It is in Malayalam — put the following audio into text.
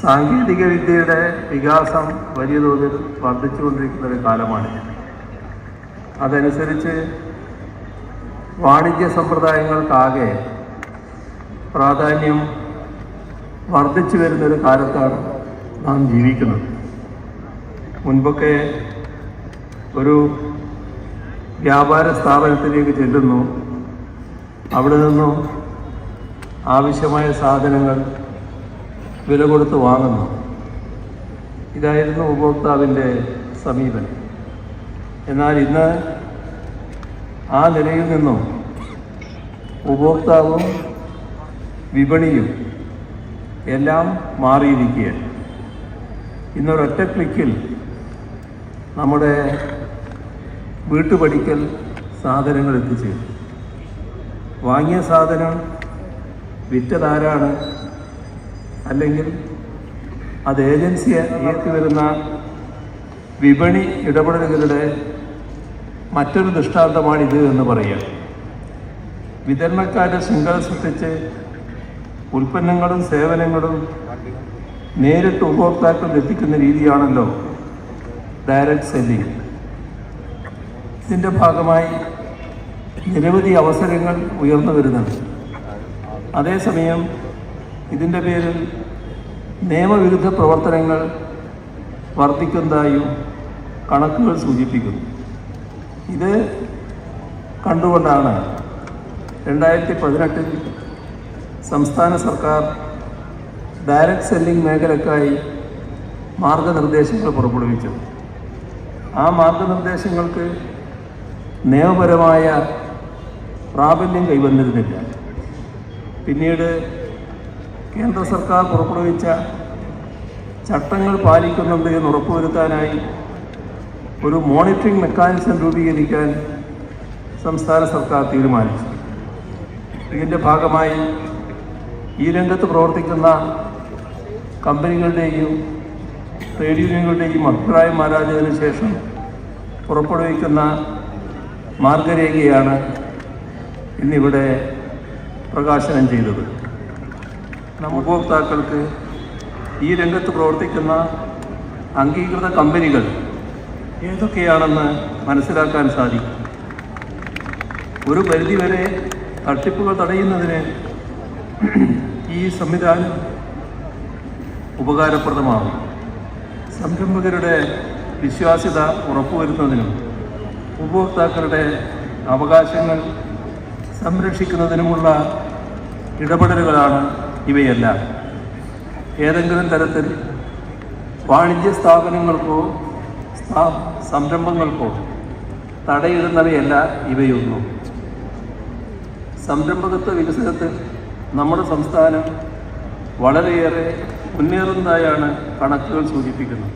സാങ്കേതിക വിദ്യയുടെ വികാസം വലിയ തോതിൽ വർദ്ധിച്ചുകൊണ്ടിരിക്കുന്ന ഒരു കാലമാണ്. അതനുസരിച്ച് വാണിജ്യ സമ്പ്രദായങ്ങൾക്കാകെ പ്രാധാന്യം വർദ്ധിച്ചു വരുന്നൊരു കാലത്താണ് നാം ജീവിക്കുന്നത്. മുൻപൊക്കെ ഒരു വ്യാപാര സ്ഥാപനത്തിലേക്ക് ചെല്ലുന്നു, അവിടെ നിന്നും ആവശ്യമായ സാധനങ്ങൾ വില കൊടുത്ത് വാങ്ങുന്നു. ഇതായിരുന്നു ഉപഭോക്താവിൻ്റെ സമീപനം. എന്നാൽ ഇന്ന് ആ നിലയിൽ നിന്നും ഉപഭോക്താവും വിപണിയും എല്ലാം മാറിയിരിക്കുകയാണ്. ഇന്നൊരൊറ്റ ക്ലിക്കിൽ നമ്മുടെ വീട്ടുപടിക്കൽ സാധനങ്ങൾ എത്തിച്ചേരും. വാങ്ങിയ സാധനം വിറ്റതാരാണ്, അല്ലെങ്കിൽ അത് ഏജൻസിയെ ഇയക്കി വരുന്ന വിപണി ഇടപെടലുകളുടെ മറ്റൊരു ദൃഷ്ടാന്തമാണിത് എന്ന് പറയുക. വിതരണക്കാരുടെ ശൃംഖല സൃഷ്ടിച്ച് ഉൽപ്പന്നങ്ങളും സേവനങ്ങളും നേരിട്ട് ഉപഭോക്താക്കളിൽ എത്തിക്കുന്ന രീതിയാണല്ലോ ഡയറക്റ്റ് സെല്ലിംഗ്. ഇതിൻ്റെ ഭാഗമായി നിരവധി അവസരങ്ങൾ ഉയർന്നു വരുന്നുണ്ട്. അതേസമയം ഇതിൻ്റെ പേരിൽ നിയമവിരുദ്ധ പ്രവർത്തനങ്ങൾ വർദ്ധിക്കുന്നതായും കണക്കുകൾ സൂചിപ്പിക്കുന്നു. ഇത് കണ്ടുകൊണ്ടാണ് 2018 സംസ്ഥാന സർക്കാർ ഡയറക്റ്റ് സെല്ലിംഗ് മേഖലയ്ക്കായി മാർഗനിർദ്ദേശങ്ങൾ പുറപ്പെടുവിച്ചത്. ആ മാർഗനിർദ്ദേശങ്ങൾക്ക് നിയമപരമായ പ്രാബല്യം കൈവന്നിരുന്നില്ല. പിന്നീട് കേന്ദ്ര സർക്കാർ പുറപ്പെടുവിച്ച ചട്ടങ്ങൾ പാലിക്കുന്നുണ്ട് എന്ന് ഉറപ്പുവരുത്താനായി ഒരു മോണിറ്ററിംഗ് മെക്കാനിസം രൂപീകരിക്കാൻ സംസ്ഥാന സർക്കാർ തീരുമാനിച്ചു. ഇതിൻ്റെ ഭാഗമായി ഈ രംഗത്ത് പ്രവർത്തിക്കുന്ന കമ്പനികളുടെയും ട്രേഡ് യൂണിയനുകളുടെയും അഭിപ്രായം ആരാഞ്ഞതിനു ശേഷം പുറപ്പെടുവിക്കുന്ന മാർഗരേഖയാണ് ഇന്നിവിടെ പ്രകാശനം ചെയ്തത്. ഉപഭോക്താക്കൾക്ക് ഈ രംഗത്ത് പ്രവർത്തിക്കുന്ന അംഗീകൃത കമ്പനികൾ ഏതൊക്കെയാണെന്ന് മനസ്സിലാക്കാൻ സാധിക്കും. ഒരു പരിധിവരെ തട്ടിപ്പുകൾ തടയുന്നതിന് ഈ സംവിധാനം ഉപകാരപ്രദമാകും. സംരംഭകരുടെ വിശ്വാസ്യത ഉറപ്പുവരുത്തുന്നതിനും ഉപഭോക്താക്കളുടെ അവകാശങ്ങൾ സംരക്ഷിക്കുന്നതിനുമുള്ള ഇടപെടലുകളാണ് ഇവയെല്ലാം. ഏതെങ്കിലും തരത്തിൽ വാണിജ്യ സ്ഥാപനങ്ങൾക്കോ സംരംഭങ്ങൾക്കോ തടയിടുന്നവയല്ല ഇവയൊന്നും. സംരംഭകത്വ വികസനത്തിൽ നമ്മുടെ സംസ്ഥാനം വളരെയേറെ മുന്നേറുന്നതായാണ് കണക്കുകൾ സൂചിപ്പിക്കുന്നത്.